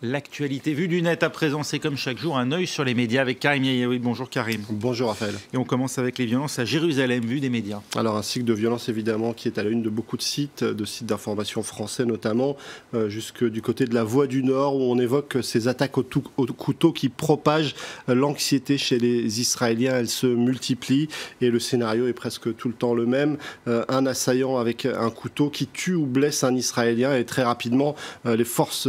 L'actualité vue du net à présent, c'est comme chaque jour un œil sur les médias avec Karim Yaoui. Bonjour Karim. Bonjour Raphaël. Et on commence avec les violences à Jérusalem, vue des médias. Alors un cycle de violence évidemment qui est à la une de beaucoup de sites d'information français notamment, jusque du côté de la Voie du Nord où on évoque ces attaques au couteau qui propagent l'anxiété chez les Israéliens. Elles se multiplient et le scénario est presque tout le temps le même. Un assaillant avec un couteau qui tue ou blesse un Israélien et très rapidement les forces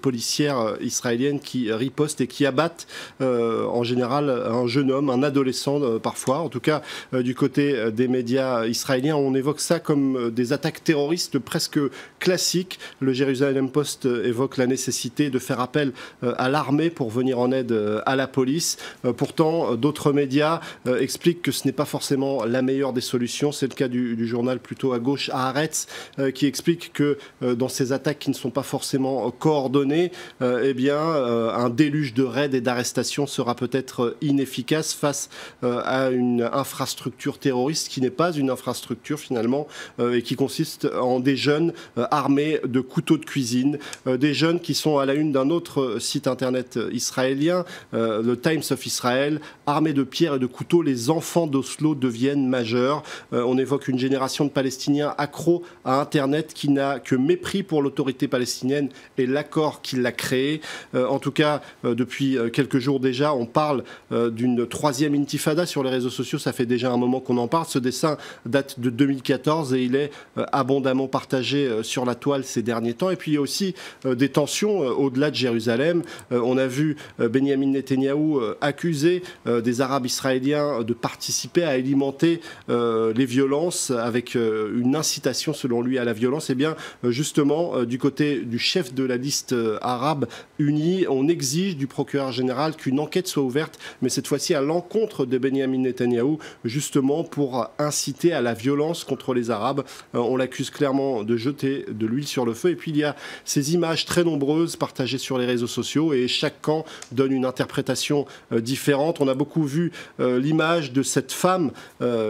policières israéliennes qui ripostent et qui abattent en général un jeune homme, un adolescent parfois. En tout cas, du côté des médias israéliens, on évoque ça comme des attaques terroristes presque classiques. Le Jerusalem Post évoque la nécessité de faire appel à l'armée pour venir en aide à la police. Pourtant, d'autres médias expliquent que ce n'est pas forcément la meilleure des solutions. C'est le cas du journal plutôt à gauche, Haaretz, qui explique que dans ces attaques qui ne sont pas forcément coordonnées, un déluge de raids et d'arrestations sera peut-être inefficace face à une infrastructure terroriste qui n'est pas une infrastructure finalement et qui consiste en des jeunes armés de couteaux de cuisine, des jeunes qui sont à la une d'un autre site internet israélien, le Times of Israel, armés de pierres et de couteaux, les enfants d'Oslo deviennent majeurs. On évoque une génération de Palestiniens accros à Internet qui n'a que mépris pour l'autorité palestinienne et l'accord qui l'a créé. En tout cas, depuis quelques jours déjà, on parle d'une troisième intifada sur les réseaux sociaux. Ça fait déjà un moment qu'on en parle. Ce dessin date de 2014 et il est abondamment partagé sur la toile ces derniers temps. Et puis il y a aussi des tensions au-delà de Jérusalem. On a vu Benyamin Netanyahou accuser des Arabes israéliens de participer à alimenter les violences avec une incitation selon lui à la violence. Et bien justement, du côté du chef de la liste arabe unie, on exige du procureur général qu'une enquête soit ouverte, mais cette fois-ci à l'encontre de Benyamin Netanyahou, justement pour inciter à la violence contre les Arabes. On l'accuse clairement de jeter de l'huile sur le feu. Et puis il y a ces images très nombreuses partagées sur les réseaux sociaux et chaque camp donne une interprétation différente. On a beaucoup vu l'image de cette femme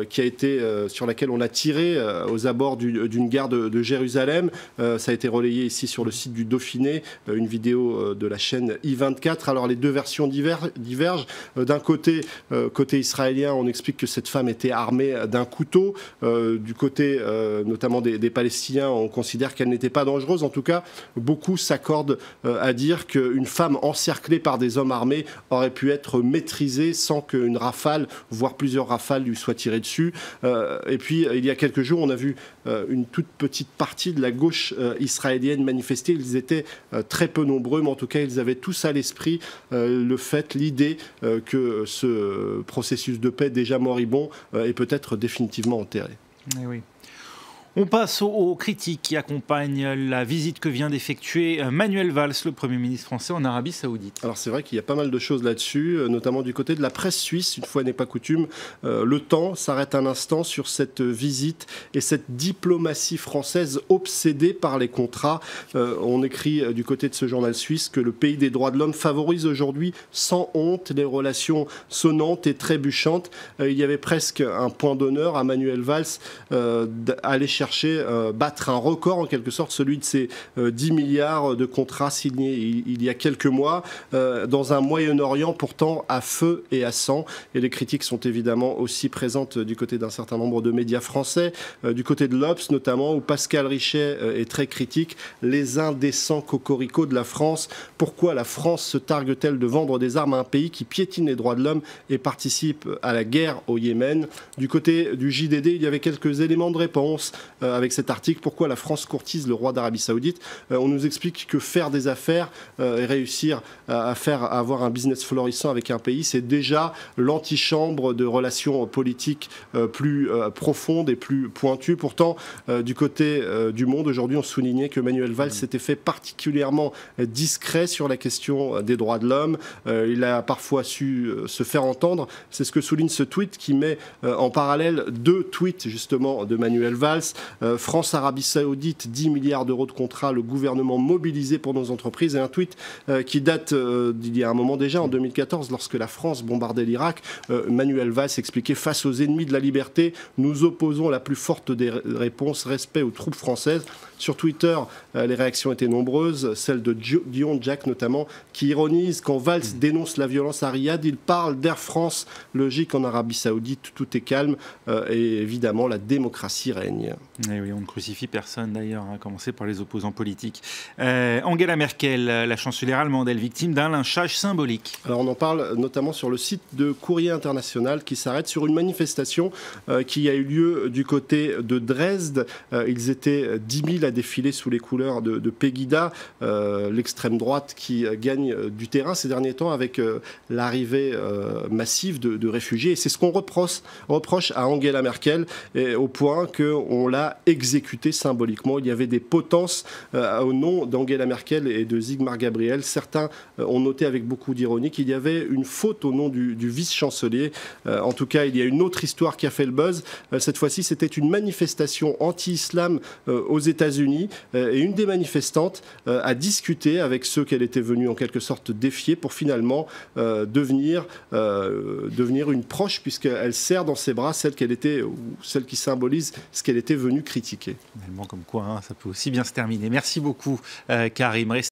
qui a été, sur laquelle on a tiré aux abords d'une gare de Jérusalem. Ça a été relayé ici sur le site du Dauphiné, une vidéo de la chaîne I24. Alors les deux versions divergent. D'un côté israélien, on explique que cette femme était armée d'un couteau. Du côté notamment des Palestiniens, on considère qu'elle n'était pas dangereuse. En tout cas, beaucoup s'accordent à dire qu'une femme encerclée par des hommes armés aurait pu être maîtrisée sans qu'une rafale, voire plusieurs rafales, lui soient tirées dessus. Et puis, il y a quelques jours, on a vu une toute petite partie de la gauche israélienne manifester. Ils étaient très peu nombreux, mais en tout cas, ils avaient tous à l'esprit l'idée que ce processus de paix déjà moribond est peut-être définitivement enterré. Eh oui. On passe aux critiques qui accompagnent la visite que vient d'effectuer Manuel Valls, le Premier ministre français, en Arabie Saoudite. Alors c'est vrai qu'il y a pas mal de choses là-dessus, notamment du côté de la presse suisse, une fois n'est pas coutume. Le temps s'arrête un instant sur cette visite et cette diplomatie française obsédée par les contrats. On écrit du côté de ce journal suisse que le pays des droits de l'homme favorise aujourd'hui sans honte les relations sonnantes et trébuchantes. Il y avait presque un point d'honneur à Manuel Valls d'aller chercher battre un record en quelque sorte, celui de ces 10 milliards de contrats signés il y a quelques mois dans un Moyen-Orient pourtant à feu et à sang. Et les critiques sont évidemment aussi présentes du côté d'un certain nombre de médias français, du côté de l'Obs notamment, où Pascal Richet est très critique. Les indécents cocoricots de la France. Pourquoi la France se targue-t-elle de vendre des armes à un pays qui piétine les droits de l'homme et participe à la guerre au Yémen? Du côté du JDD, il y avait quelques éléments de réponse avec cet article. Pourquoi la France courtise le roi d'Arabie Saoudite? On nous explique que faire des affaires et réussir à avoir un business florissant avec un pays, c'est déjà l'antichambre de relations politiques plus profondes et plus pointues. Pourtant, du côté du Monde, aujourd'hui, on soulignait que Manuel Valls s'était fait particulièrement discret sur la question des droits de l'homme. Il a parfois su se faire entendre. C'est ce que souligne ce tweet qui met en parallèle deux tweets justement de Manuel Valls. France-Arabie Saoudite, 10 milliards d'euros de contrats, le gouvernement mobilisé pour nos entreprises. Et un tweet qui date d'il y a un moment déjà, en 2014, lorsque la France bombardait l'Irak. Manuel Valls expliquait: face aux ennemis de la liberté, nous opposons la plus forte des réponses, respect aux troupes françaises. Sur Twitter, les réactions étaient nombreuses, celle de Guillaume Jack notamment, qui ironise quand Valls dénonce la violence à Riyad. Il parle d'Air France, logique en Arabie Saoudite, tout est calme et évidemment la démocratie règne. Et oui, on ne crucifie personne d'ailleurs, à commencer par les opposants politiques. Angela Merkel, la chancelière allemande, elle victime d'un lynchage symbolique. Alors on en parle notamment sur le site de Courrier International qui s'arrête sur une manifestation qui a eu lieu du côté de Dresde. Ils étaient 10 000 à défiler sous les couleurs de Pegida, l'extrême droite qui gagne du terrain ces derniers temps avec l'arrivée massive de réfugiés. Et c'est ce qu'on reproche à Angela Merkel, au point qu'on l'a exécutée symboliquement. Il y avait des potences au nom d'Angela Merkel et de Sigmar Gabriel. Certains ont noté avec beaucoup d'ironie qu'il y avait une faute au nom du vice-chancelier. En tout cas, il y a une autre histoire qui a fait le buzz. Cette fois-ci, c'était une manifestation anti-islam aux États-Unis. Et une des manifestantes a discuté avec ceux qu'elle était venue en quelque sorte défier pour finalement devenir une proche, puisqu'elle serre dans ses bras celle qui symbolise ce qu'elle était venue critiquer. Finalement, comme quoi, ça peut aussi bien se terminer. Merci beaucoup, Karim.